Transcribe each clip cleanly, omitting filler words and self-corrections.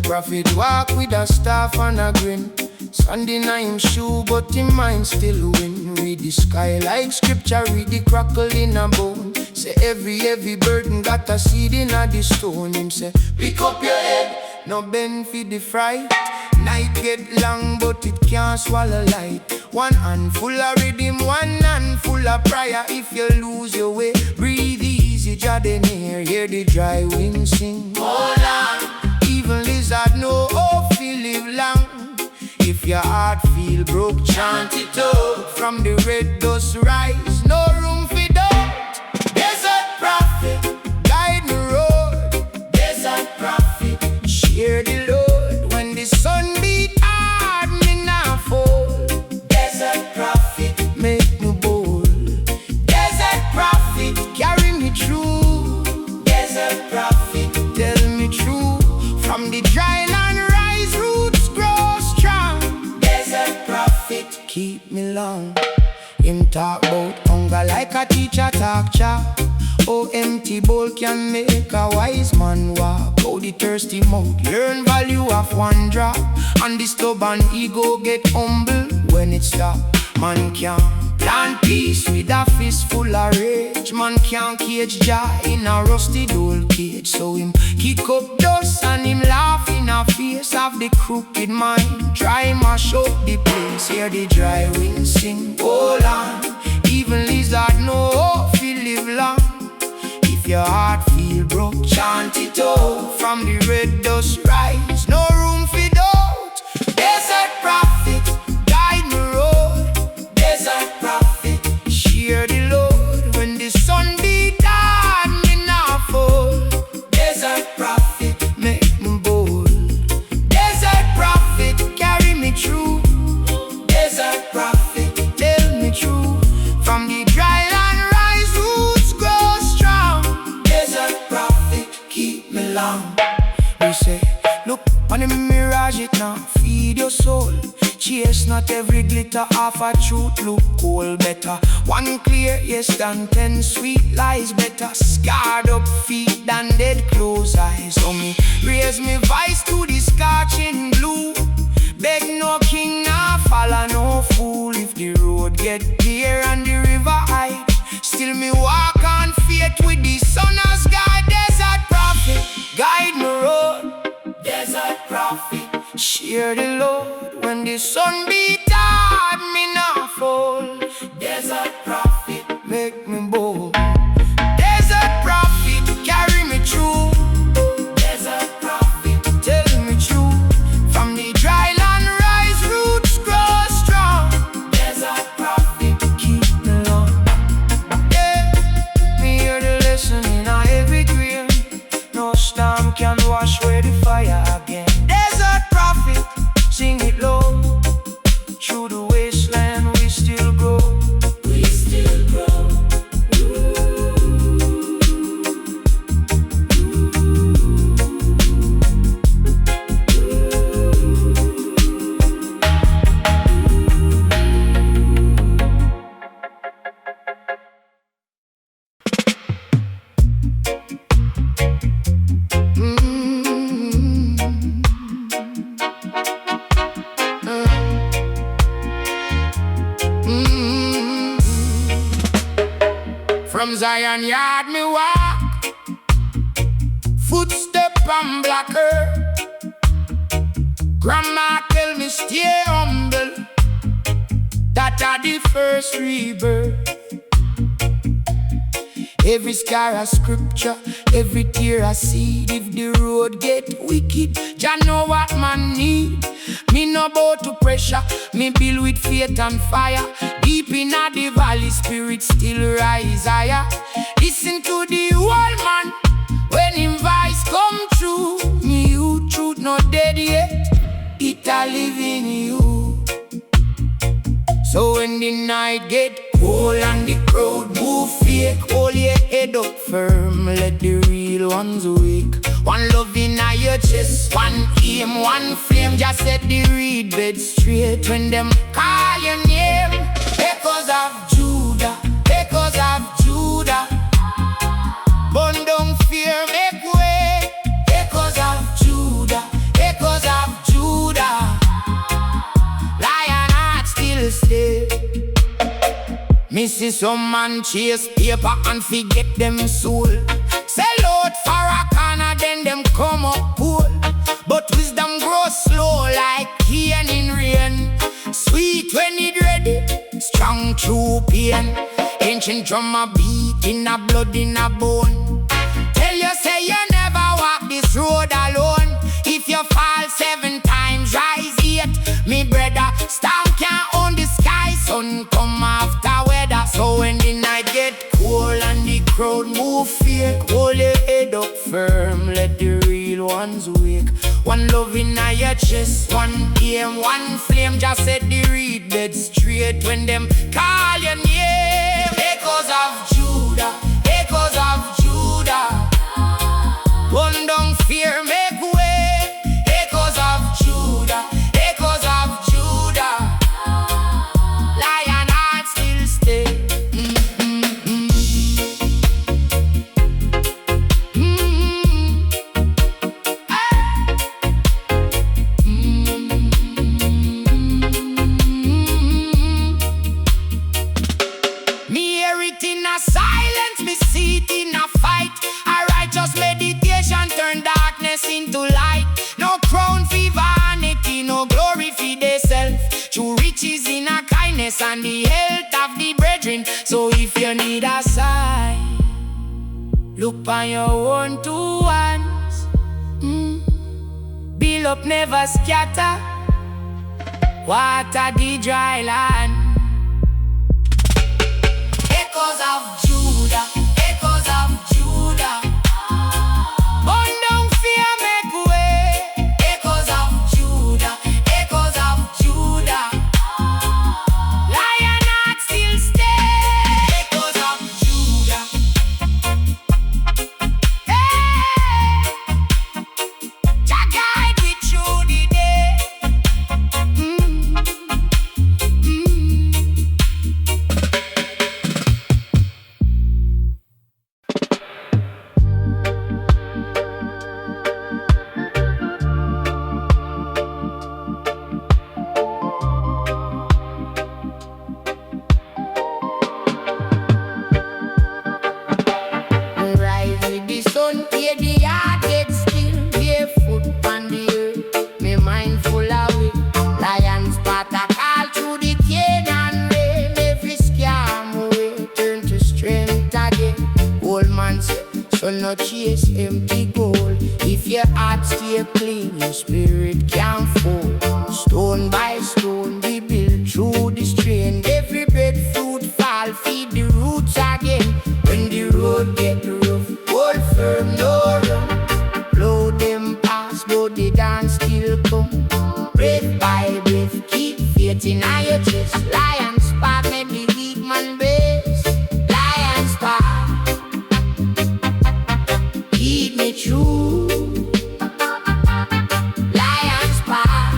prophet walk with a staff and a grin. Sand in him shoe, but him mind still win. Read the sky like scripture, read the crackle in a bone. Say every burden got a seed in a the stone. Him say, pick up your head, no bend for the fright. Night get long, but it can't swallow light. One hand full of rhythm, one hand full of prayer. If you lose your way, breathe easy, Jah dey near. Hear the dry wind sing, hold on. Even lizard know hope fi live long. If your heart feel broke, chant it out. From the red dust rise, no room for doubt. Desert prophet, guide the road. Desert prophet, share the load. When the sun beat hard, me not fall. Desert prophet, make me bold. Desert prophet, carry me through. Desert prophet, tell me true. From the dry land rise, roots grow strong. Desert prophet, keep me long. Him talk about hunger like a teacher talk cha. Oh, empty bowl can make a wise man walk. Oh, the thirsty mouth learn value of one drop. And the stubborn ego get humble when it stop. Man can't plant peace with a fist full of rage. Man can't cage Jah in a rusted old cage. So him kick up dust and him laugh in a face of the crooked mind. Try mash up the place, hear the dry wind sing, hold on. Even lizard know hope fi live long. If your heart feel broke, chant it out. From the red dust rise, no room for doubt. Desert prophet, guide me road. Desert prophet, share the load. When the sun beat hard, me not fall. Desert prophet, make me bold. Desert prophet, carry me through. Desert prophet, tell me true. From the dry land rise, roots grow strong. Desert prophet, keep me long. We say, look on the mirage it now, feed your soul. Chase not every glitter off a truth, look cool better. One clear yes than 10 sweet lies better. Scarred up feet than dead closed eyes. So me raise me voice to the scorching blue. Beg no king, nah follow no fool. If the road get clear and the river high, still me walk on faith with the sun as guide. Desert prophet, guide me road. Desert prophet, share the load. When the sun beat hard, me not fall. Desert prophet, make me bold. Desert prophet, carry me through. Desert prophet, tell me true. From the dry land rise, roots grow strong. Desert prophet, keep me long. Yeah, me hear the lesson in every grain. No storm can wash away the fire again. Desert prophet, sing it low. Through the wasteland we still grow. We still grow. From Zion yard me walk, footstep on black earth. Grandma tell me stay humble, that are the first rebirth. Every scar a scripture, every tear a seed. If the road get wicked, Jah know what man need. Me no bow to pressure, me build with faith and fire. Deep in the valley, spirit still rise higher. Listen to the old man when him voice come true. Me you truth not dead yet, it a live in you. So when the night get cold and the crowd move fake, hold your head up firm, let the real ones wake. One love in your chest, one aim, one flame. Just set the reed bed straight when them call your name. Echoes of Judah, echoes of Judah. Burn down fear, make way. Echoes of Judah, echoes Me see some man chase paper and forget them soul. Sell out for a corner, then them come up cool. But wisdom grows slow like cane in rain. Sweet when it ready, strong through pain. Ancient drummer beat in a blood in a bone. Tell you say you never walk this road alone. If you fall 7 times, rise 8. Me brother, storm can't own the sky. Sun come after weather. So when the night get cold and the crowd move fear, hold your head up firm, let the real ones wake. One love in your chest, one aim, one flame. Just set the reed bed straight when them call your name. Echoes of Judah, echoes of Judah. Run down fear, make way. Echoes of Judah, echoes of Judah. Lion heart still stay. Me hear it in a silence, me see it in a fight. A righteous meditation turn darkness into light. No crown for vanity, no glory for themself. True riches in a kindness and the health of the brethren. So if you need a sign, look on your own 2 hands. Build up, never scatter. Water the dry land. Echoes of Judah, echoes of Judah. Burn down fear, make way. Echoes of Judah, echoes of Judah. Lion heart still stay. Echoes of Judah. Hey, Jah guide we through the day. Rise with the sun, hear the heart get still. Barefoot on the earth, me mind full of it. Lions part a call through the cane and rain. Every scam away, turn to strength again. Old man say, so no chase empty gold. If your heart stay clean, your spirit can fall. Stone by stone, we build through the strain. Every breadfruit fall, feed the roots again. When the road get rough, hold firm, no run. Blow them past, but the dance still come. Breath by breath, keep faith in your chest. Lion's spot, make the weak man base. Lion's spot, keep me true. Lion's spot,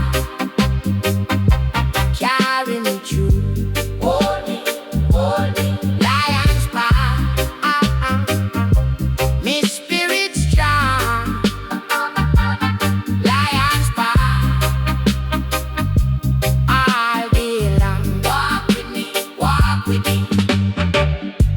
carry me through. Hold me, hold me. Lion's spot, me spirit strong. Lion's spot, all day long. Walk with me, walk with me.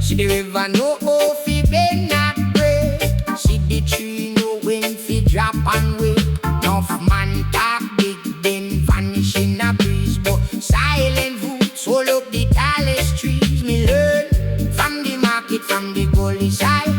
See the river, no hope fi bend not break. See the tree, know when fi drop and wake. Enough man talk big, then vanish in a breeze. But silent roots hold up the tallest trees. Me learn from the market, from the gully side.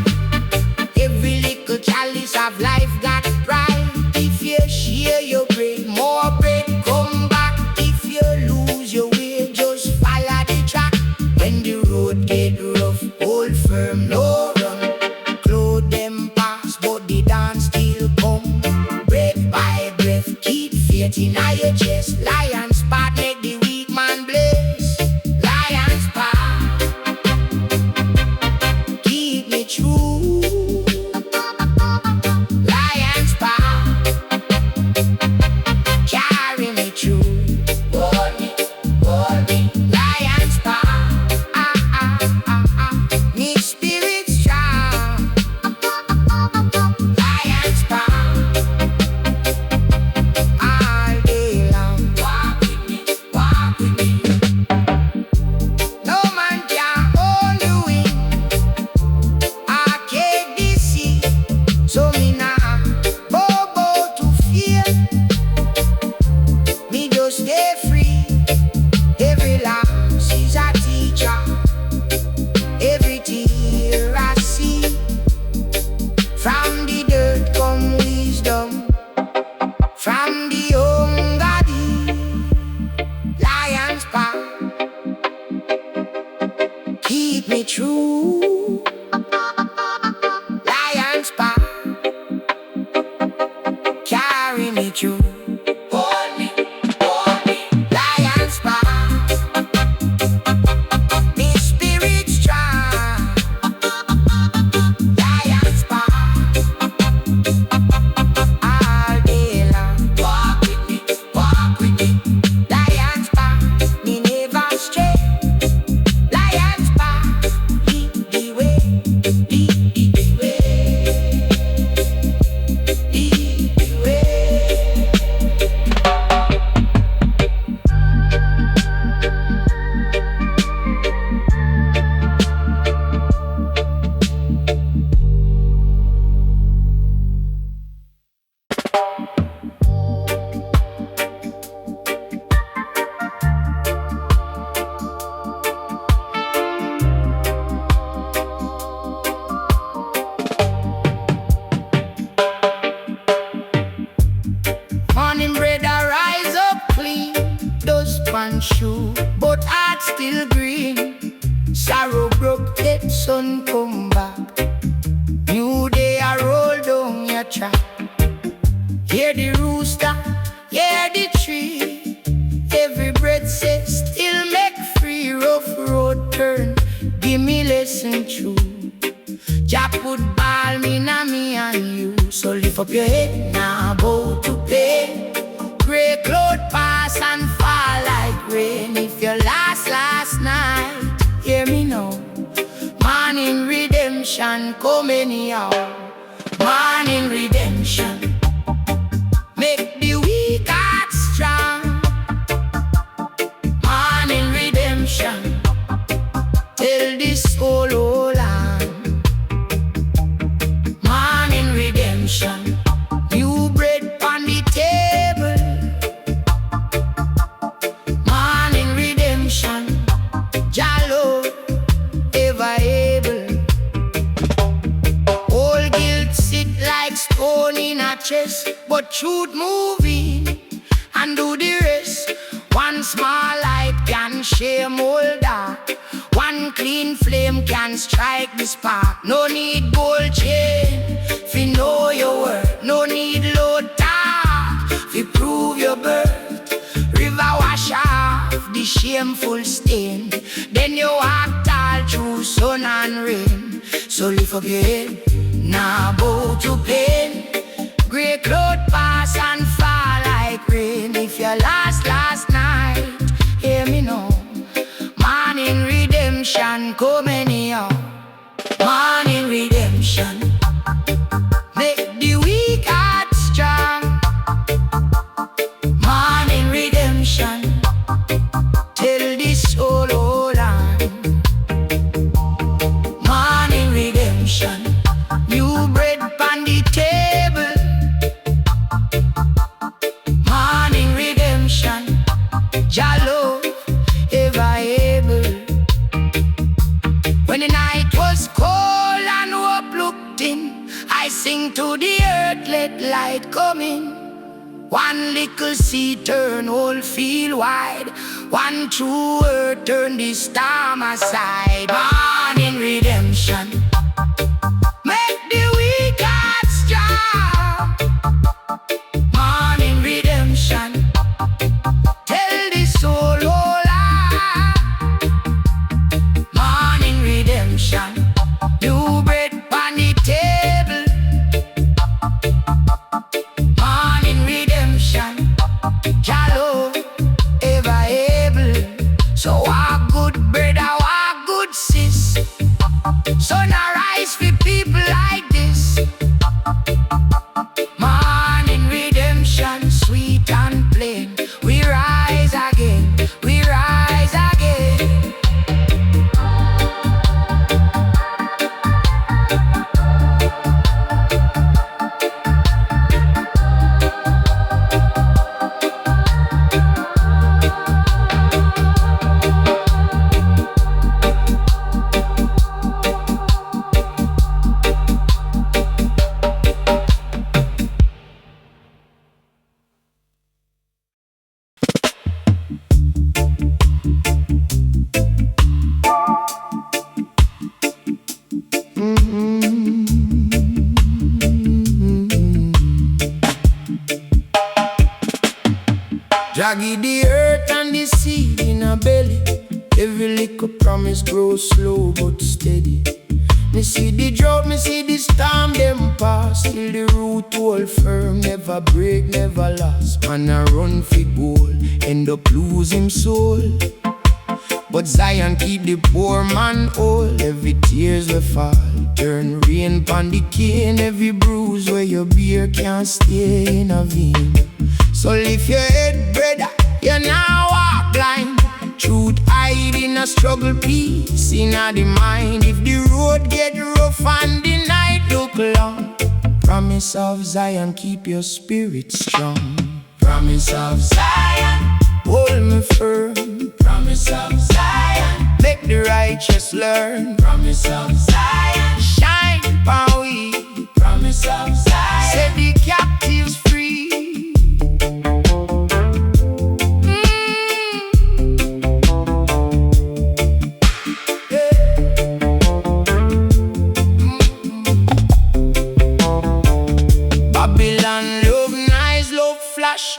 Every little chalice of life got pride. If you share your bread, more bread come back. If you lose your way, just follow the track. When the road get rough, hold firm, no run. Clothe them past, but the dance still come. Breath by breath, keep faith in your chest. Lion spot, make the weak man blaze. Lion spot, keep me true. Lion spot, carry me through. Hold me, hold me. Lion spot, me spirit strong. Lion spot, all day long. Walk Me just stay free. Every loss is a teacher. Every tear I see. From the dirt come wisdom. From the hunger deep, lion's paw. Keep me true. Lion's paw. Carry me through. Hold me, lion's paw. Me spirit strong. Lion's paw. All day long. Walk with me. Lion's paw. Me never stray. Lion's paw. Lead the way. Lead the way. Lead the way. Morning bread I rise up clean, dust pan shoe, but heart still green. Sorrow broke, dead sun come back. New day I roll down your track. Hear the rooster, hear the tree. Every breath says still make free. Rough road turn, give me lesson true. Jah put ball in me and you. So lift up your head now, bow to pain. Grey cloud pass and fall like rain. If you last night, hear me now. Morning redemption come anyhow. Morning redemption make the weak heart strong. Morning redemption tell the soul hold on. Morning redemption, new bread on the table. Morning redemption, Jalo ever able. All guilt sit like stone in a chest, but truth moving and do the rest. One small light can shame all dark. One clean flame can strike the spark. No need gold chain fi know your worth. No need load talk fi prove your birth. River wash off the shameful stain. Then you walk tall through sun and rain. So lift up your head, now bow to pain. Grey cloud pass and fall like rain. If you last night, hear me now. Morning redemption come anyhow. Morning redemption make the weak heart strong. Morning redemption tell the soul hold on. Morning redemption, new bread on the table. Morning redemption, Jalo ever able. When the night was cold and hope looked in, I sing to the earth, let light come in. One little seed turn whole field wide. One true word turn the storm aside. Morning redemption make the weak heart strong. Morning redemption tell the soul hold on. Morning redemption, new bread on the table. Morning redemption, Jalo ever able. So our good brother, our good sis. So now Jaggy the earth and the seed in a belly. Every little promise grows slow but steady. Me see the drought, me see the storm, them pass. Still the root hold firm, never break, never last. Man a run for goal, end up lose him soul. But Zion keep the poor man whole. Every tears will fall, turn rain pon the cane. Every bruise where your beer can't stay in a vein. So lift your head, brother, you now walk blind. Truth hide in a struggle, peace in the mind. If the road get rough and the night look long, promise of Zion, keep your spirit strong. Promise of Zion, hold me firm. Promise of Zion, make the righteous learn. Promise of Zion, shine upon we. Promise of Zion, set the captives free.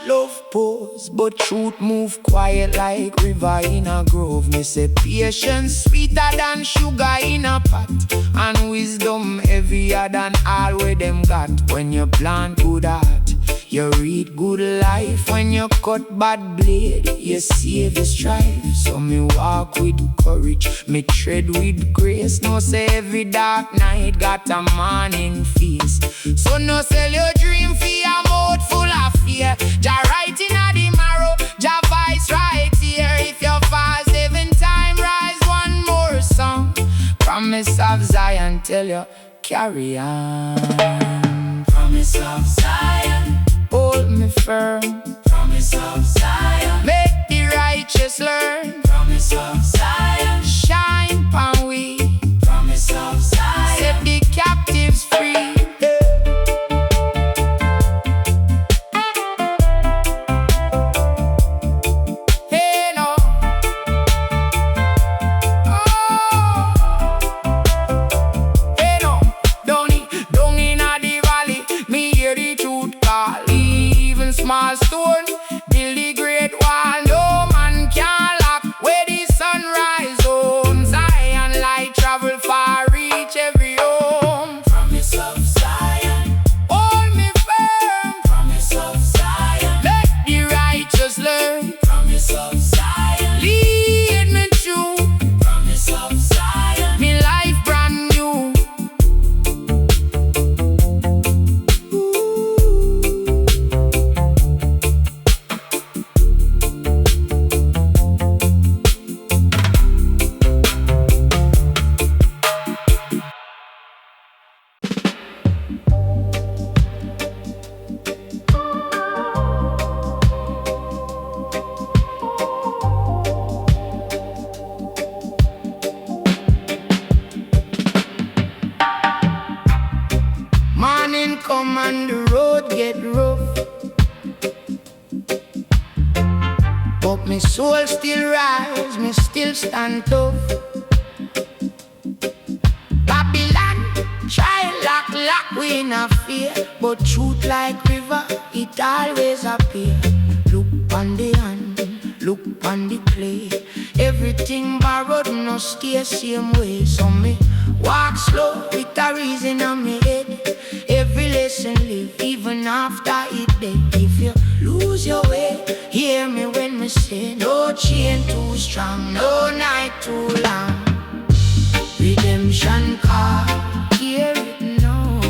Love pose, but truth move quiet like river in a grove. Me say patience sweeter than sugar in a pot, and wisdom heavier than all where them got. When you plant good heart, you read good life. When you cut bad blade, you save the strife. So me walk with courage, me tread with grace. No say every dark night got a morning feast. So no sell your dream for a mouth full of fear. Jah right inna the marrow, Jah voice right here. If you fall 7 times, rise one more song. Promise of Zion, tell you, carry on. Promise of Zion, hold me firm. Promise of Zion, make the righteous learn. Promise of Zion, shine upon we. Promise of Zion, set the captives free. Small stone, build the great wall. No man can lock where the sunrise home. Zion light travel far, reach every home. Promise of Zion, hold me firm. Promise of Zion, let the righteous learn. Promise of Zion, lead me true. Promise of Zion, me life brand new. Morning come and the road get rough, but me soul still rise, me still stand tough. Babylon try lock we in a fear, but truth like river, it always appear. Look on the hand, look on the clay. Everything borrowed, no stay same way. So me walk slow with a reason on me head. Every lesson live even after it dead. If you lose your way, hear me when me say, no chain too strong, no night too long. Redemption call, hear it now.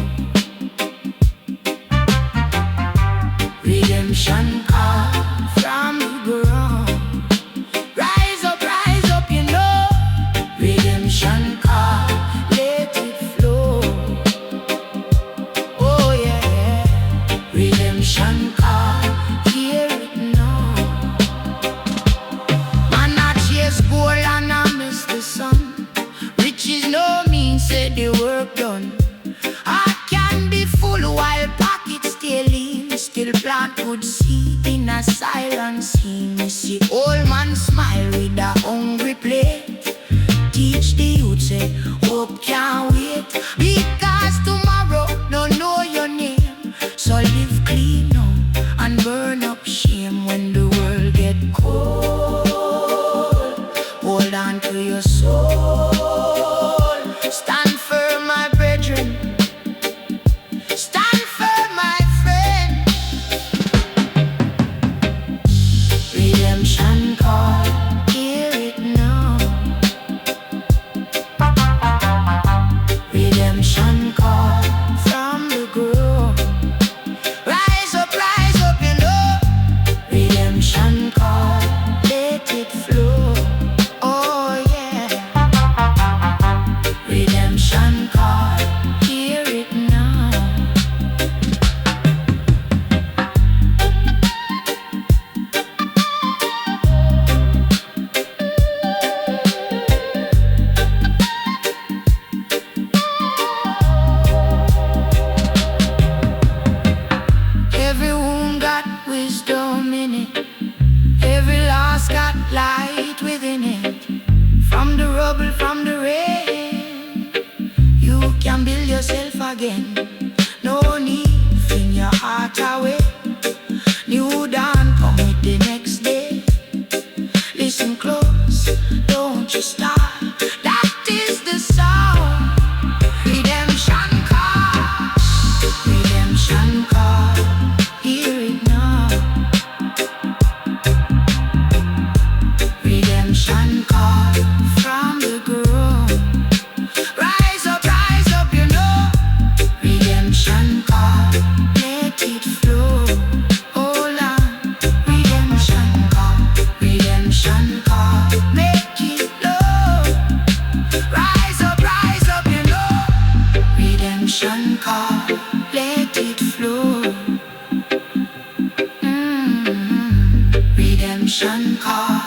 Redemption call from the ground. Rise up, you know. Redemption call, let it flow. Oh yeah, redemption call, hear it now. Man, I chase gold and I miss the sun. Riches no means say the work done. Heart can be full while pockets stay lean. Still plant good seed in a silent scene. Me see old man smile with a hungry plate. Teach the youth say hope can't wait, because tomorrow don't know your name. So live clean now and burn up shame when the world in it. Every lost got light within it. From the rubble, from the rain, you can build yourself again. No need fling your heart away. New dawn come with the next day. Listen close, don't you stop. That is the sound. Redemption call, redemption call. Hear it now. Redemption call from the ground. Rise up, you know. Redemption call, let it flow. Hold on. Redemption call, make it flow. Rise up, you know. Redemption call, let it flow. Redemption call.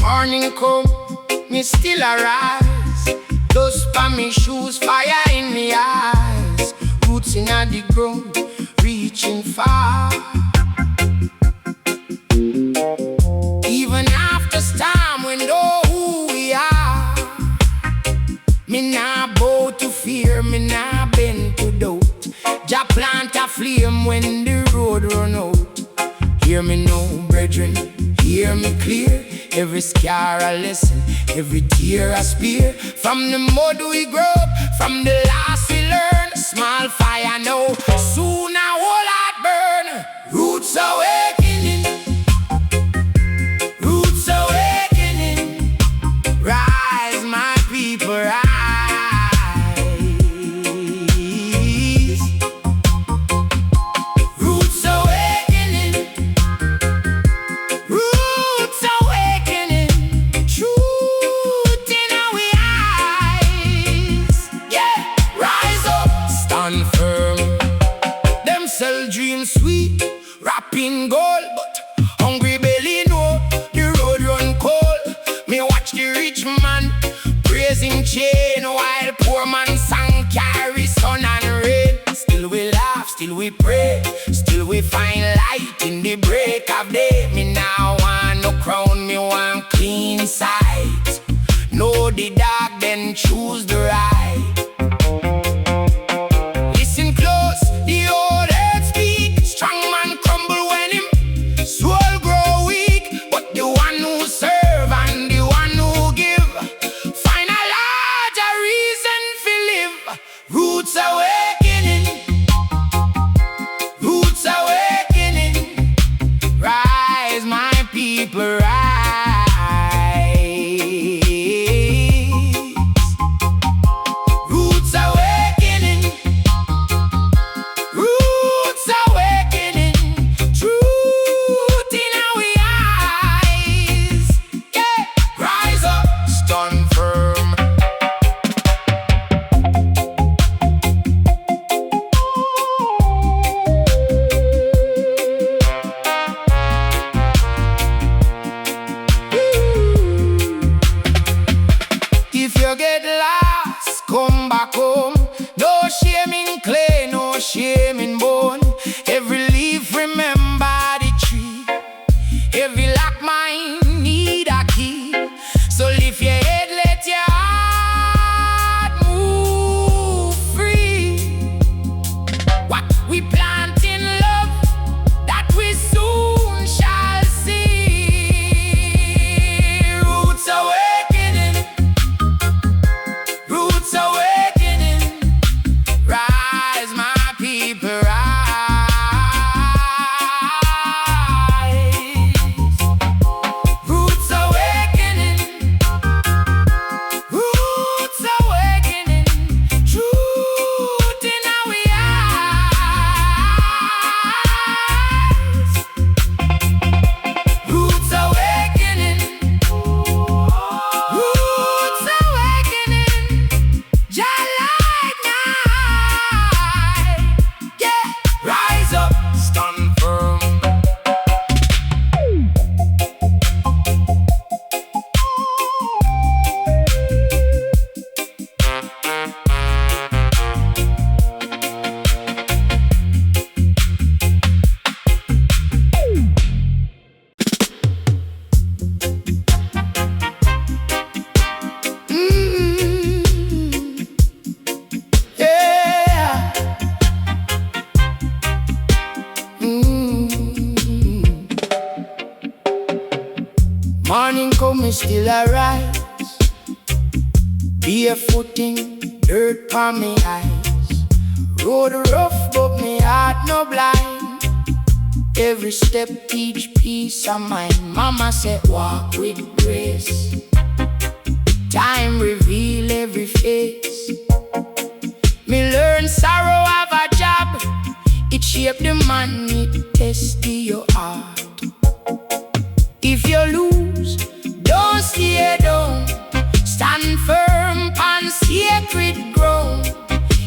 Morning come, me still arise. Dust on me shoes, fire in me eyes. Roots in the ground, reaching far. Even after storm, we know who we are. Me nah bow to fear, me nah bend to doubt. Jah plant a flame when the road run out. Hear me now, brethren, hear me clear. Every scar a lesson, every tear a spear. From the mud we grow up, from the loss we learn. Small fire now, soon a whole heart burn. Roots awakening, roots awakening. Rise my people, rise. Roots awakening, roots awakening. Truth in our eyes. Yeah, rise up, stand firm. Them sell dreams sweet, wrapping gold, but hungry belly know the road run cold. Me watch the rich man praising chain, while poor man sang carry sun and rain. Still we laugh, still we pray, still we find light in the break of day. Me now want no crown, me want clean sight. Know the dark, then choose the right. Listen close, the old earth speak. Strong man crumble when him soul grow weak, but the one who serve and the one who give find a larger reason to live. Roots awakening, roots awakening. Rise my people, rise. Roots awakening, roots awakening. Truth in our eyes. Yeah, rise up, stand firm. If you get lost, come back home. No shame in clay, no shame in bone. Every leaf remember the tree. Every lock mine need a key. So lift your head, let your heart move free. What we plant in love, that we soon shall see. Roots awakening, roots awakening. me still arise. Barefooting, dirt on me eyes. Road rough, but me heart no blind. Every step teach peace of mind. Mama said walk with grace. Time reveal every face. Me learn sorrow have a job. It shape the man, it test your heart. If you lose, don't stay down. Stand firm on sacred ground.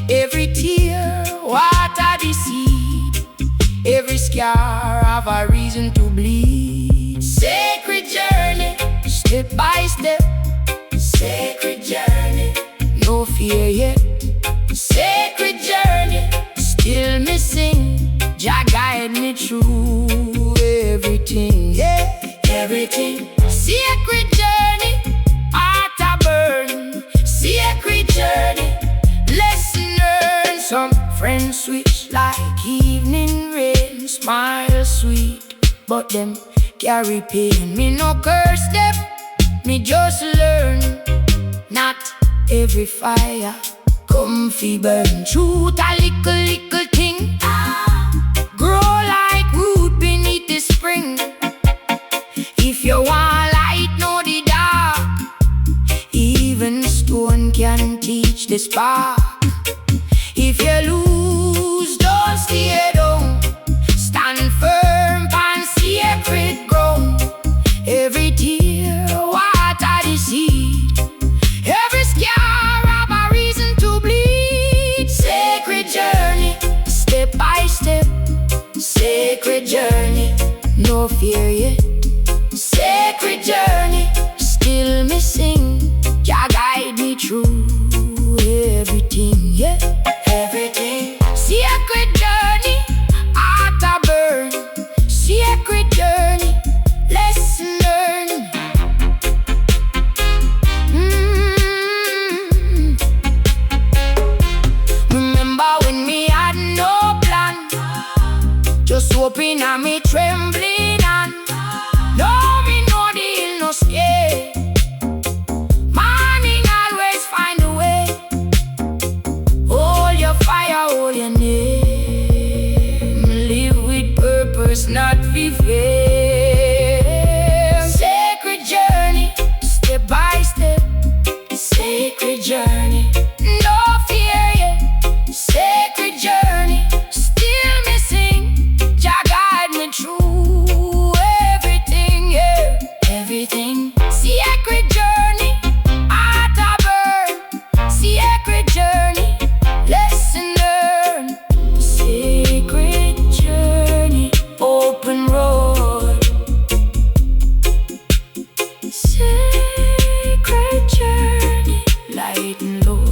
Every tear water the seed. Every scar have a reason to bleed. Sacred journey, step by step. Sacred journey, no fear yet. Sacred journey, still missing. Jah guide me through everything, yeah, everything. Sacred journey, heart a burn. Sacred journey, lesson learned. Some friends switch like evening rain. Smile sweet, but them carry pain. Me no curse them, me just learn. Not every fire come fi burn. Truth a little thing, grow like root beneath the spring. If you want light, know the dark. Even stone can teach the spark. If you lose, don't stay down. Stand firm on sacred ground. Every tear water the seed. Every scar have a reason to bleed. Sacred journey, step by step. Sacred journey, no fear yet. Sacred journey, still missing. Jah guide me through everything, yeah, everything. Sacred journey, heart a burn. Sacred journey, lesson learned. Remember when me had no plan, just hoping and me trembling and no, me know the hill no scare. Morning always find a way. Hold your fire, hold your name. Live with purpose, not be fair. Sacred journey, step by step. Sacred journey, no fear yet. Sacred journey, still missing. Jah guide me through everything, yeah, everything. Sacred journey, heart a burn. Sacred journey, lesson learned. Sacred journey, open road. Sacred journey, light and Lord.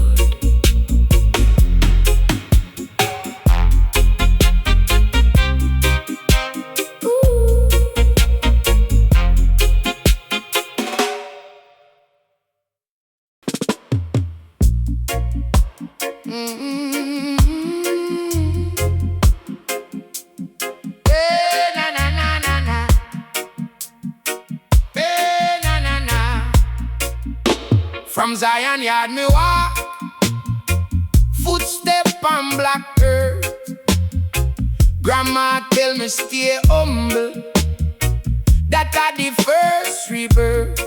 Hey, na na na na na. Hey, na na na. From Zion yard me walk, footstep on black earth. Grandma tell me stay humble. That are the first rebirth.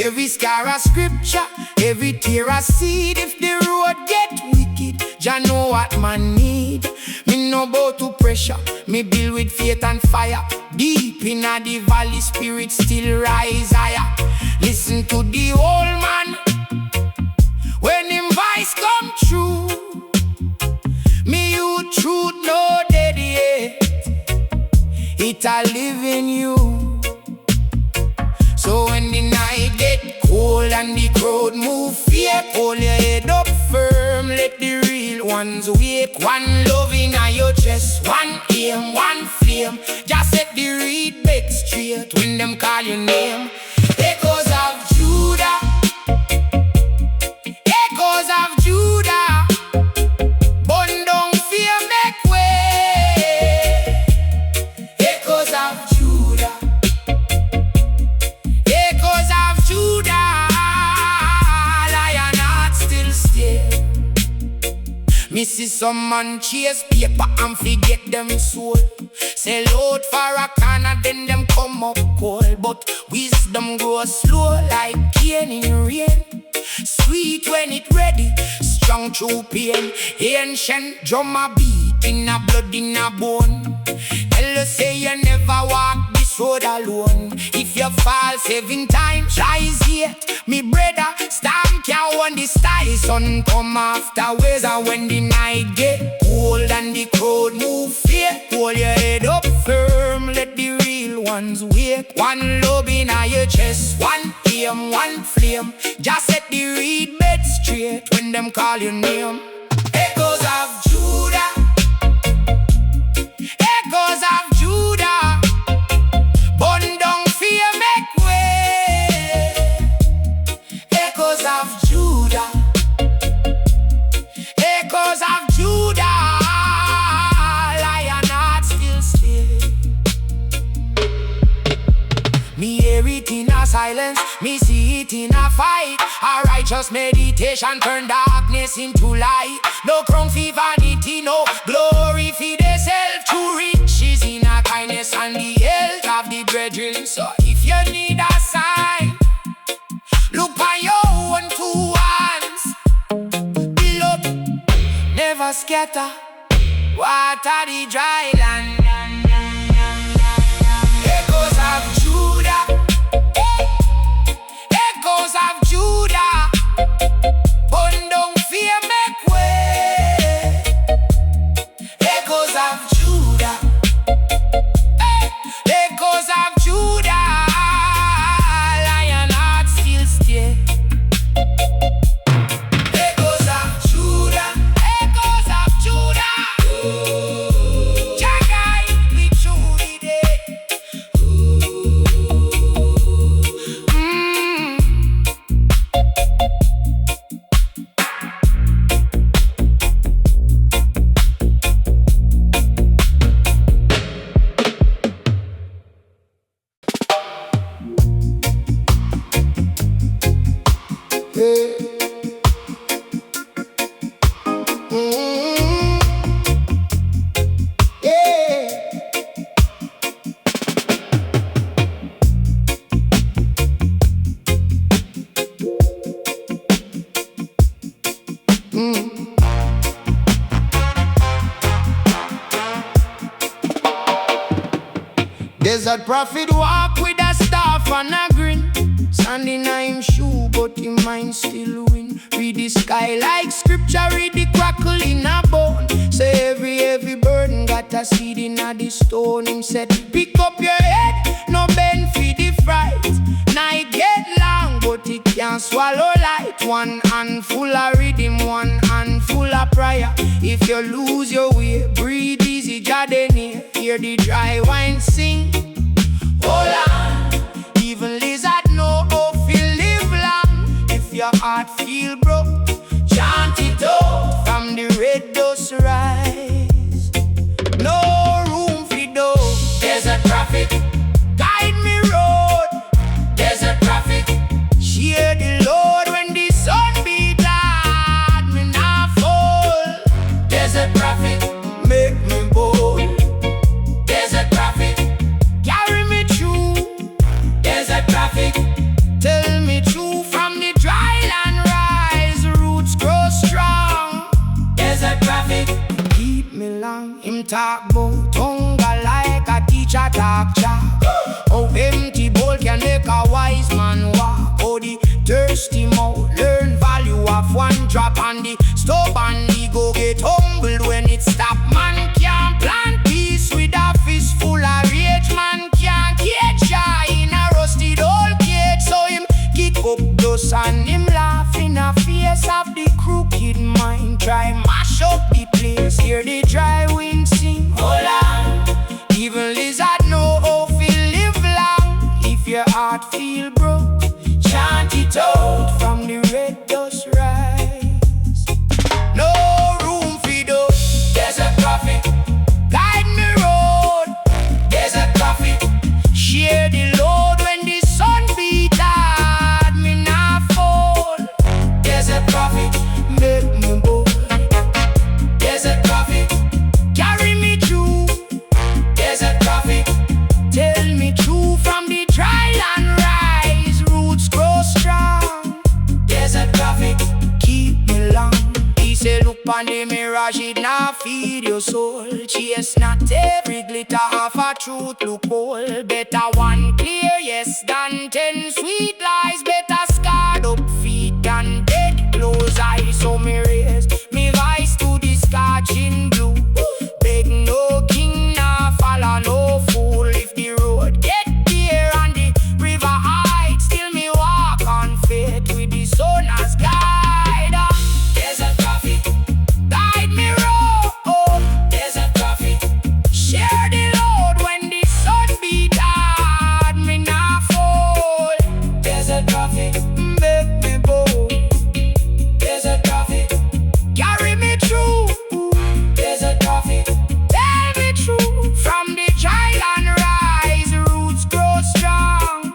Every scar a scripture, every tear a seed. If the road get wicked, Jah know what man need. Me no bow to pressure, me build with faith and fire. Deep inna the valley, spirit still rise higher. Listen to the old man when him voice come true. Me you truth no dead yet, it a live in you. So when the night get cold and the crowd move fear, hold your head up firm, let the real ones wake. One love in your chest, one aim, one flame. Just set the reed back straight when them call your name. Echoes of Judah, echoes of Judah. Burn down fear, make way. Echoes of Judah, Me see some man chase paper and forget them soul. Sell out for a corner, then them come up cold. But wisdom grows slow like cane in rain. Sweet when it ready, strong through pain. Ancient drummer beat in a blood in a bone. Tell us say you never walk this road alone. If you fall 7 times, rise yet. Me brother, stamp can on the style. Sun come after ways, and when the night get cold and the crowd move fear, hold your head up firm, let the real ones wake. One love in your chest, one aim, one flame. Just set the reed bed straight when them call your name. Echoes of Judah, echoes of Judah. Burn down fear, make way. Echoes of Judah, echoes of Judah. Lion heart still stay. Me hear it in a silence, me see it in a fight. A righteous meditation turn darkness into light. No crown for vanity, no glory for the self. True riches in a kindness and the health of the brethren. So if you need a sign, look by your own 2 hands. Beloved, never scatter, water the dry land. Echoes of Judah, echoes of Judah. Burn down fear, make way. Echoes of Judah, echoes of Judah. Lion heart still stay. Echoes of Judah, echoes of Judah. Jagai, we truly dead. Hey. Yeah. Desert prophet walk with a staff and a grin. Sand in him shoe, but him mind still win. Read the sky like scripture, read the crackle in a bone. Say every burden got a seed in a the stone. Him said, pick up your head, no bend for the fright. Night get long, but it can't swallow light. One handful of rhythm, one handful of prayer. If you lose your way, breathe easy, Jardinier. Hear the dry wine sing. Hold on, even lizard know how to live long. If your heart feel broke, chant it out from the red dust rise. No room for those. Desert traffic, guide me road. Desert traffic, share the load when the sun be glad me not fall. Desert traffic, make me bold. Desert traffic, carry me through. Desert traffic, tell me true from the dry land rise. Roots grow strong. Desert traffic, keep me long. Him talk about hunger like a teacher talk chalk. How empty bowl can make a wise man walk. How the thirsty mouth learn value of one drop. And the stubborn ego get humbled when it stop. Man can't plant peace with a fist full of rage. Man can't catch joy in a rusted old cage. So him kick up dust and him laugh in the face of the crooked mind. Try mash up the place, hear the dry wind sing. Hold on, even lizard know how to live long. If your heart feel broke, chant it out from the red dust. traffic keep me long. He say look on the mirage, it not feed your soul. Chase not every glitter, half a truth look old. Better one clear yes than 10 sweet lies. Better scarred up feet than dead close eyes. So me raise me voice to the scorching blue. Beg no king, nah follow no fool. If the road get clear and the river high, still me walk on faith with the sun as guide. There's a traffic, guide me road. There's a traffic, share the load when the sun beat hard. Me nah fall. There's a traffic, make me bold. There's a traffic, carry me through. There's a traffic, tell me true. From the child and rise, the roots grow strong.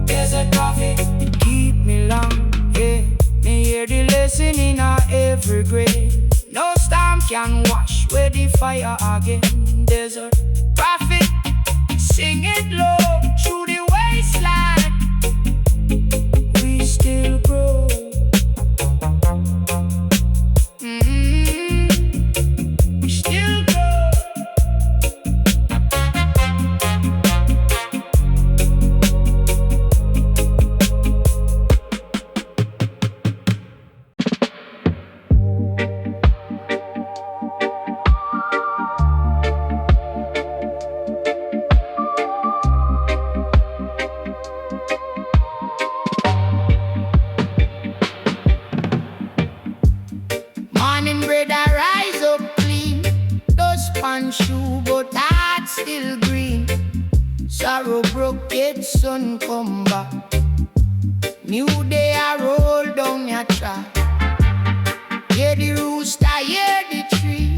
There's a traffic, keep me long. Yeah, me hear the lesson in every grave. No storm can wash away the fire again. There's a traffic, sing it low through the wasteland. We still grow. We still grow. Morning bread I rise up clean. Dust pan shoe but heart still green. Sorrow broke yet sun come back. New day I roll down your track. Hear the rooster, hear the tree.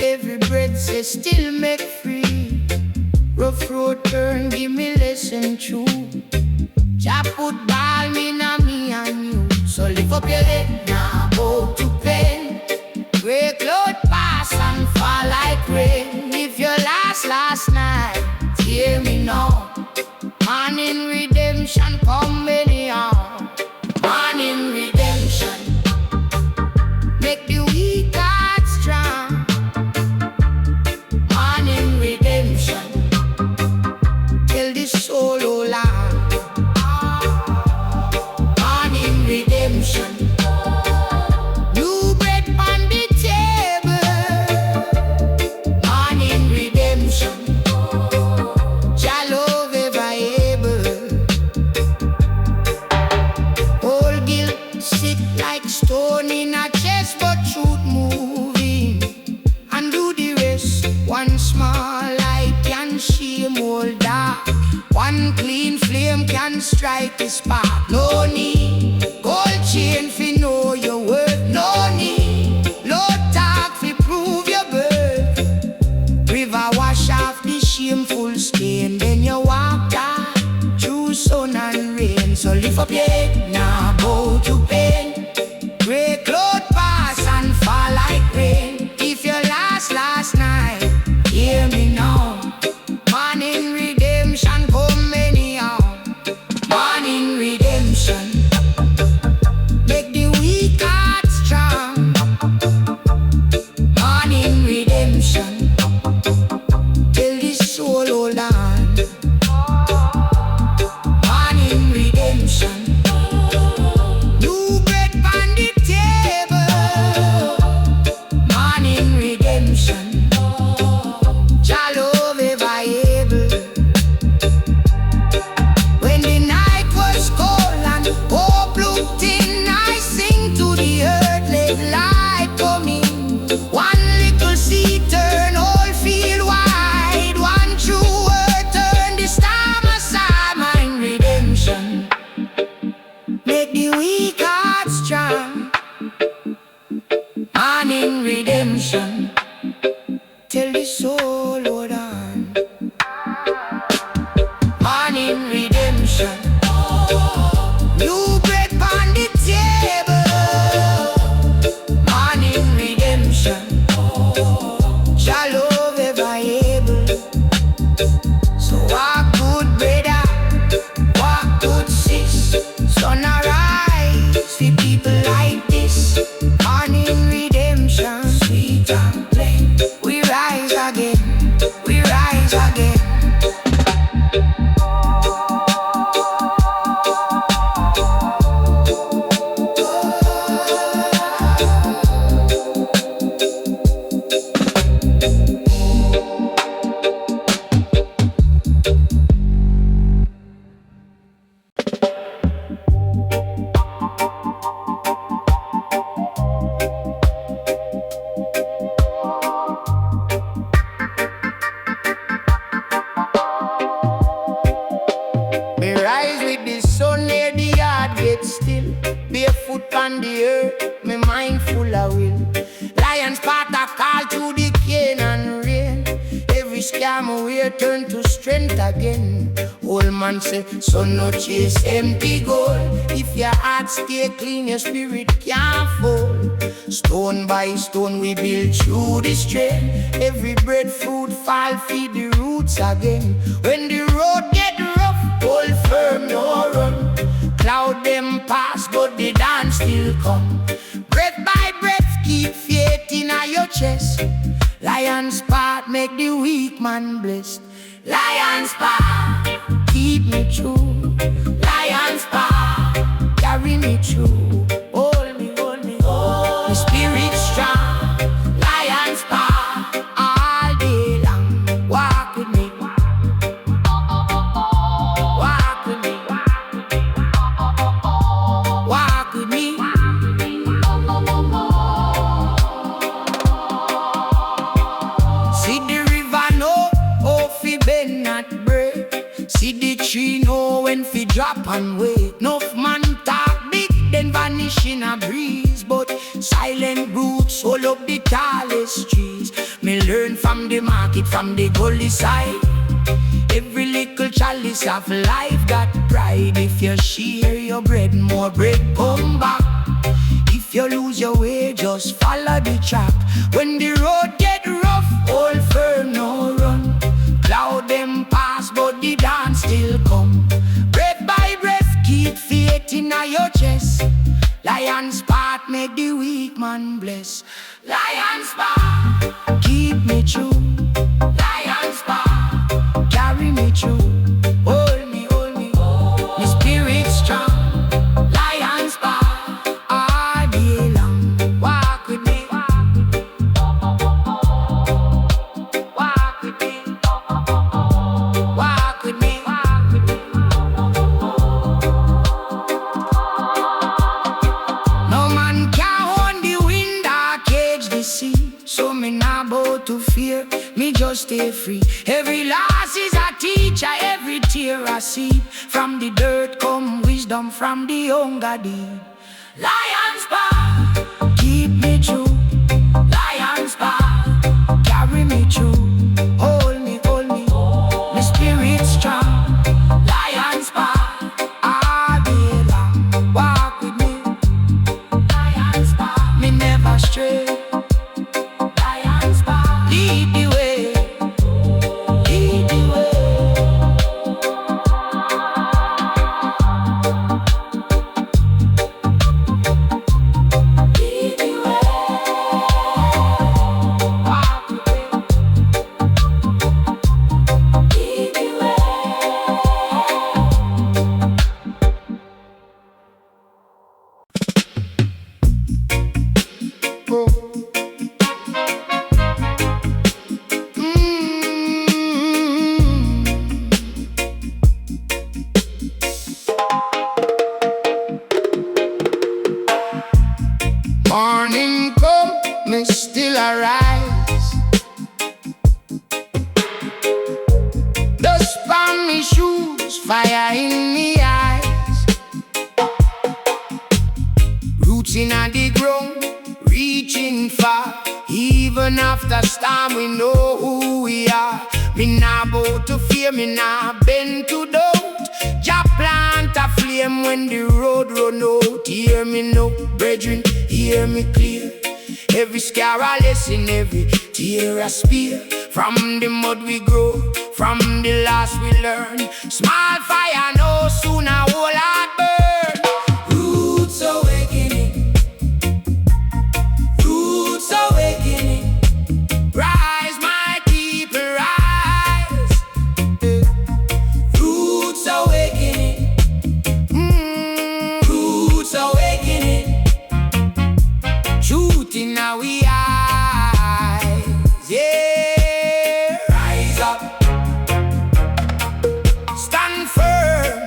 Every breath say still make free. Rough road turn, give me lesson true. Jah put ball in me and you. So lift up your head now, bow to pain. Grey cloud pass and fall like rain. If you last night, hear me now. Morning redemption come anyhow. Morning redemption, make the weak heart strong. Morning redemption, till the soul hold on. Morning redemption, new bread on the table. Morning redemption, Jah love ever able. Old guilt sit like stone in a chest, but truth moving. And do the rest. One small light can shame all dark. One clean flame can strike the spark. No need gold chain fi know your worth. No need low talk fi prove your birth. River wash off the shameful stain. Then you walk down through sun and rain. So lift up your head now, bow to pain. Grey cloud pass and fall like rain. If you last night, hear me now. Morning redemption come anyhow. Morning redemption, make the weak heart strong. Morning redemption, till the soul hold on. Morning redemption, new bread on the table. Morning redemption, Jah love ever able. When the night was cold and hope looked in, I sing to the earth, let light come in. One little seed turn whole field wide. One true word turn the storm aside. Mine redemption, make the weak heart strong. Morning redemption, till the soul hold on. Morning redemption, new bread on the table. Morning redemption, Jah love ever able. So walk good brother, walk good sis. Sun arise, the people me mind full of will. Lions part a call to the cane and rain. Every scam away turn to strength again. Old man say, son no chase empty gold. If your heart stay clean, your spirit can't fall. Stone by stone we build through the strain. Every breadfruit fall feed the roots again. When the road get rough, hold firm, no run. Cloud them pass, but the dance still come. Breath by breath, keep faith in your chest. Lion's part make the weak man blessed. Lion's part keep me true. Lion's part carry me through. Hold me, hold me, hold me. Spirit strong. Lion's part all day long. Walk with me. Walk with me. Walk with me. See the river know, oh fi bend not break. See the tree know when fi drop and wait. Enough man talk big, then vanish in a breeze. But silent roots hold up the tallest trees. Me learn from the market, from the gully side. Every little chalice of life got pride. If you share your bread, more bread come back. If you lose your way, just follow the track. When the road get rough, hold firm, no run. Cloud them pass, but the dance still come. Breath by breath, keep faith in your chest. Lion's part make the weak man bless. Lion's part keep me true. Lion's part carry me through. Hold me, hold me, my spirit strong. Lion's part all day long. Walk with me. Walk with me. Walk with me. No man can hold the wind or cage the sea. So me not bow to fear, me just stay free. Every loss is a teacher, every tear a seed. From the dirt come wisdom, from the hunger deep. Lion's part keep me true. Lion's part carry me through. Hold me, my spirit strong. Lion's part all day long. Walk with me. Lion's part me never stray. Lion's part lead the way. Lead the way. Lead the way. Walk with me. Lead the way. Oh. Morning come, me still arise. Dust on me shoes, fire in me eyes. Roots in the ground, reaching far. Even after storm, we know who we are. Me nah bow to fear, me nah bend to doubt. Jah plant a flame when the road run out. Hear me now, brethren, hear me clear. Every scar a lesson, every tear a spear. From the mud we grow, from the loss we learn. Small fire no sooner whole heart burn. Roots awakening. Roots awakening. Rise my people, rise. Roots awakening. Roots awakening. Truth in our eyes, yeah. Rise up, stand firm.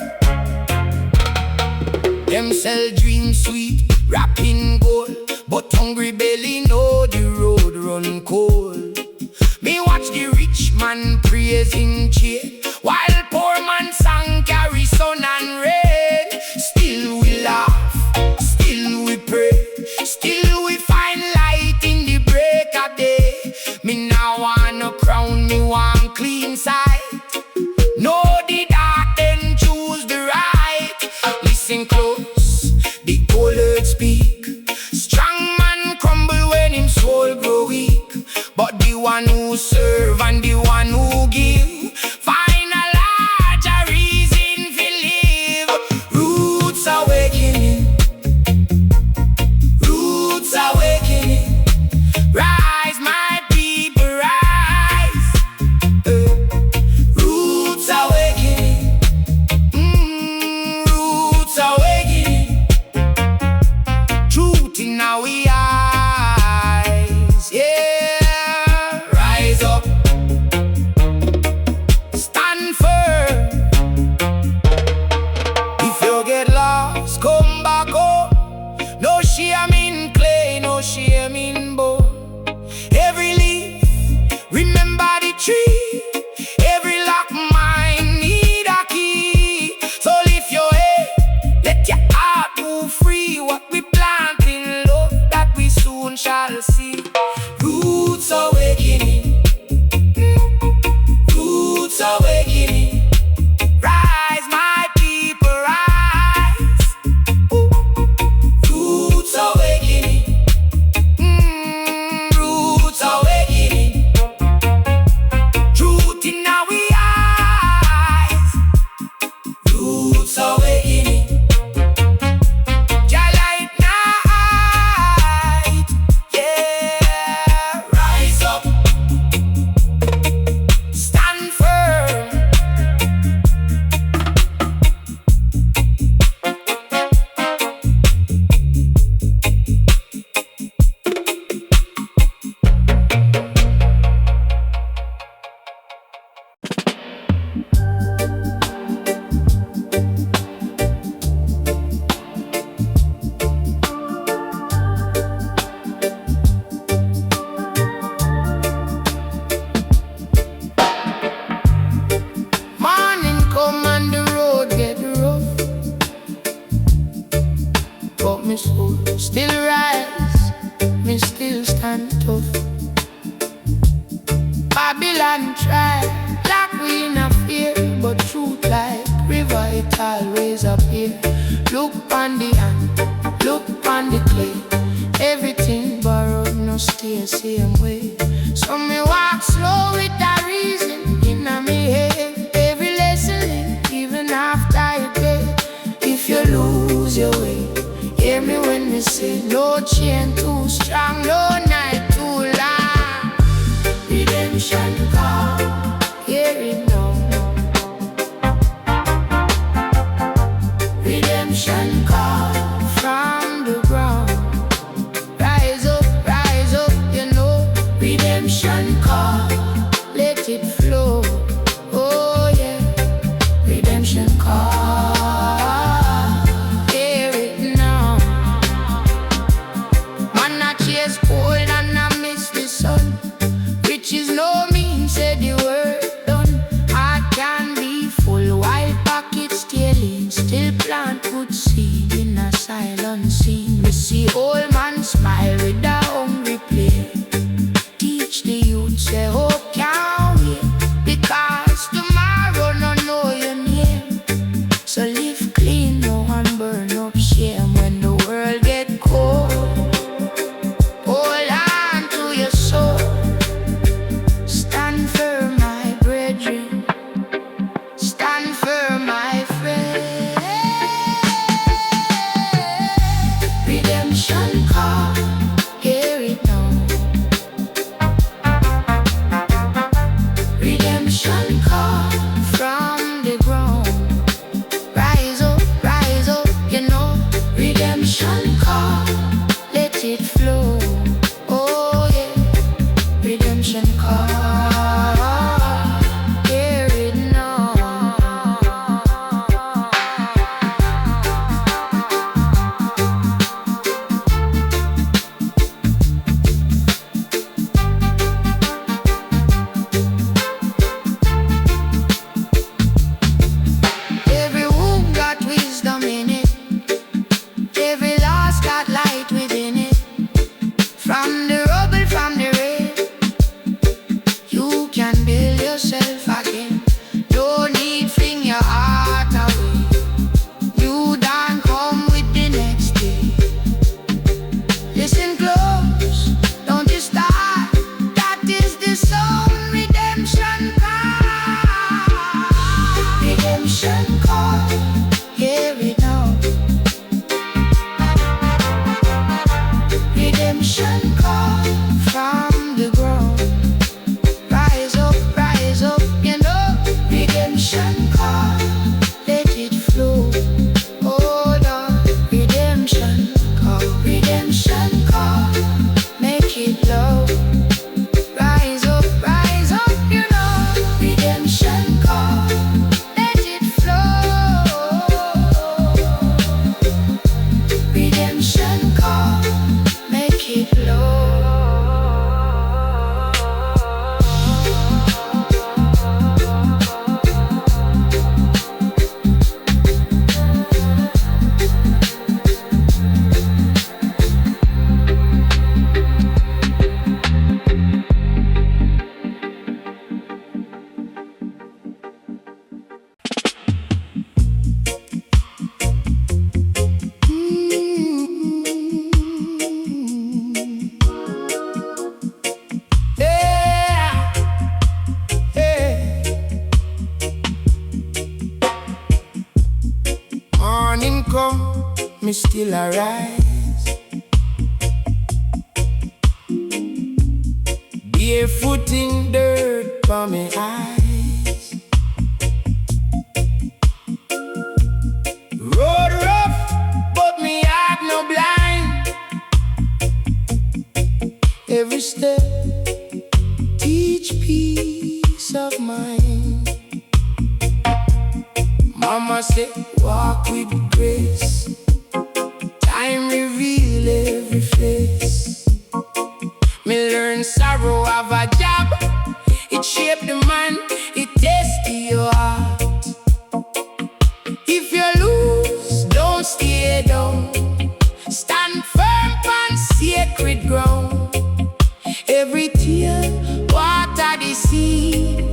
Them sell dreams sweet, wrapped in gold, but hungry belly know the road run cold. Me watch the rich man praising chain, while poor man sang carry sun and rain. Still we laugh, still we pray, still who serve and the one who give. Find a larger reason to live. Roots awakening. Roots awakening. Rise, my people, rise. Roots awakening. Roots awakening. Truth in our eyes, yeah. Rise up, stand firm. If you get lost, come back home. No shame in clay, no shame in bone. Every leaf, remember the tree. Every lock mine need a key. So lift your head, let your heart move free. What we plant in love, that we soon shall see. Roots awakening. Roots awakening. Rise, my people, rise. Roots awakening. Roots awakening. Truth in our eyes. Roots awakening. Jah light night, yeah. Rise up, stand firm. Morning come and the road get rough, but me soul still rise, me still stand tough. Babylon try, like we in a fear, but truth like river it always appear. Look on the hand, look on the clay. Everything borrowed, no stay same way. So me walk slow with a reason in a me head. Every lesson live, even after you pay. If you lose your way, hear me when me say no chain too strong, no night too long. Redemption come, hear it now. Redemption come from the ground. Rise up, you know. Redemption come, let it flow. Oh yeah, redemption come, hear it now. Man I chase cold and I miss the sun. Riches no mean said the word done. I can be full while pockets stealing. Still plant good seed in a silent scene. We see old man smile with a hungry play. Teach the youth say hope can't wait, because tomorrow no know your name. So live clean, no and burn up shame. When the world get cold, hold on to your soul. Stand firm, my brethren. Stand firm, my friend. Redemption it low. Morning come, me still arise, barefoot in dirt for me eyes. Road rough, but me heart no blind. Every step teach peace of mind. Mama said, walk with grace. Time reveal every face. Me learn sorrow of a job. It shape the man, it test your heart. If you lose, don't stay down. Stand firm on sacred ground. Every tear, water the seed.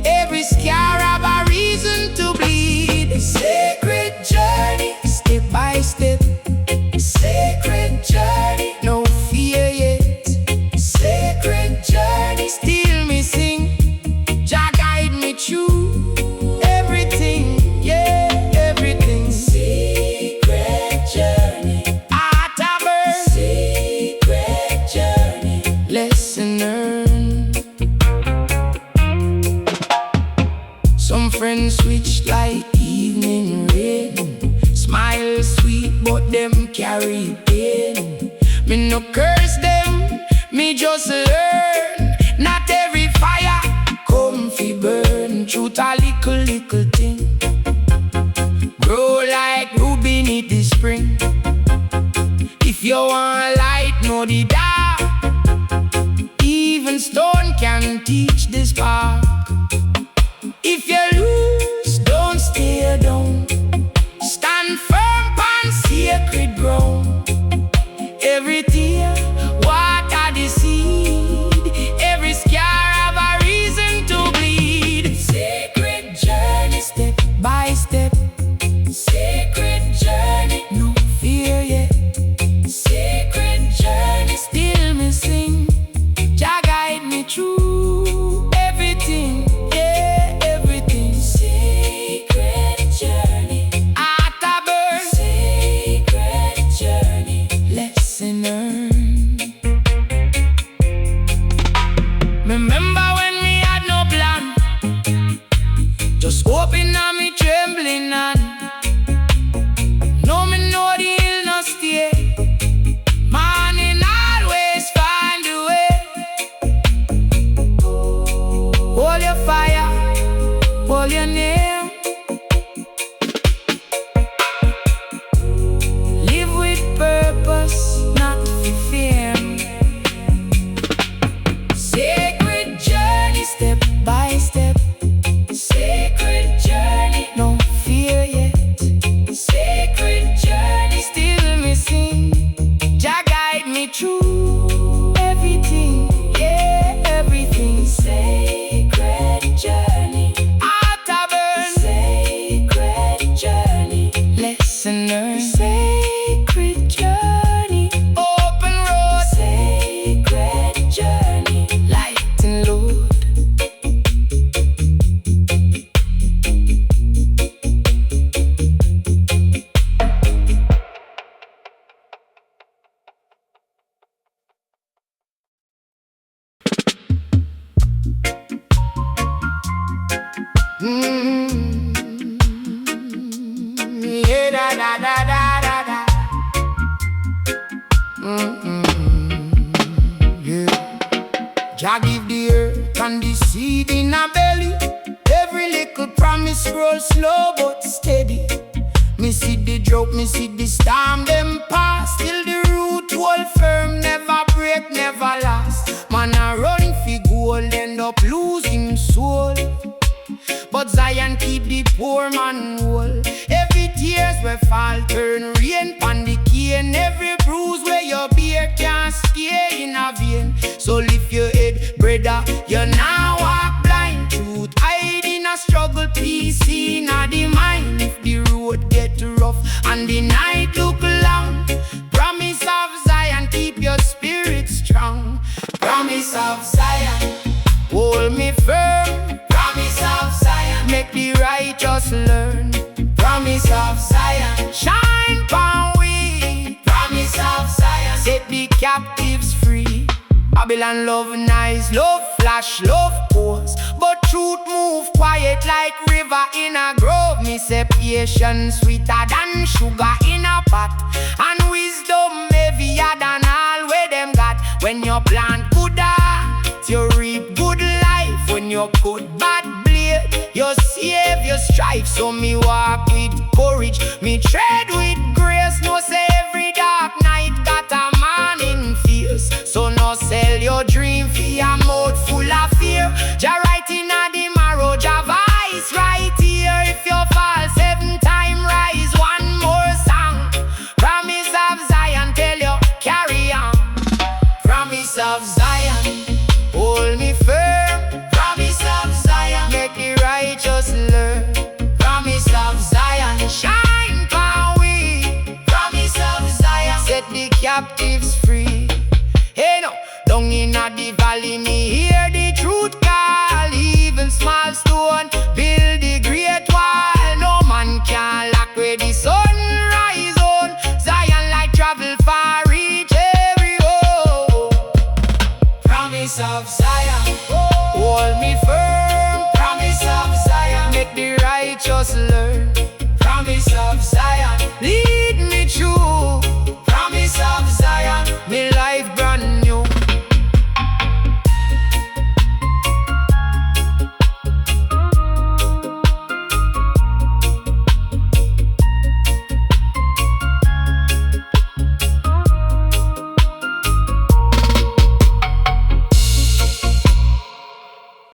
Every scar have a reason to bleed. Sacred journey, step by step. Sacred journey, no fear yet. Sacred journey, still me sing. Jah guide me through everything, yeah, everything. Secret journey, heart a burn. Secret journey, lesson learned. Some friends switch like evening rain. Smile sweet, but them carry pain. Me no curse them, me just learn. Not every fire come fi burn. Truth a little thing. Grow like ruby in the spring. If you want light, know the dark. Even stone can teach the spark. If you lose, don't stay down. Stand firm on sacred ground. Every tear, water the seed. Every scar have a reason to bleed. Sacred journey, step by step. Sacred journey, no fear yet. Sacred journey, still me sing. Jah guide me through everything, yeah, everything. Sacred journey, heart a burn. Sacred journey, lesson learned. Remember when we had no plan, just hoping on me trembling hand. No, me know the hill no stay. Morning always find a way. Hold your fire, hold your name. Live with purpose, not for fear. Sacred journey, step by step. Sacred journey, no fear yet. Sacred journey, still me sing. Jah guide me through everything, yeah, everything. Sacred journey, heart a burn. Sacred journey, lesson learned. Sacred journey, open road. Sacred journey, light and load. Yeah, da da da da da da. Yeah. Jah give the earth and the seed in a belly. Every little promise roll slow but steady. Me see the drought, me see the storm, them pass. Still the root hold firm, never So lift your head, brother, you now walk blind. Truth hide in a struggle, peace in the mind. If the road get rough and the night look long, promise of Zion, keep your spirit strong. Promise of Zion, hold me firm. Promise of Zion, make the righteous learn. Promise of Zion, shine upon we. Promise of Zion, set the captives free. Babylon love nice, love flash, love pose, but truth move quiet like river in a grove. Me say patience sweeter than sugar in a pot, and wisdom heavier than all where them got. When you plant good heart, you reap good life. When you put bad blade, you save your strife. So me walk with courage, me tread with grace. No say every dark night got a morning fears. So no sell your dream for a mouth full of fear. Jah right in the marrow, Jah voice right here. If you fall 7 times, rise one more song. Promise of Zion, tell you carry on. Promise of Zion, hold me firm. Promise of Zion, make the righteous learn. Promise of Zion, shine for we. Promise of Zion, set the captives free. Hey no, down in the valley, me hear the truth call. Even small stone build the great wall. No man can lock where the sun rise on. Zion like travel far, reach every home. Promise of Zion, hold me firm. Promise of Zion, make the righteous learn.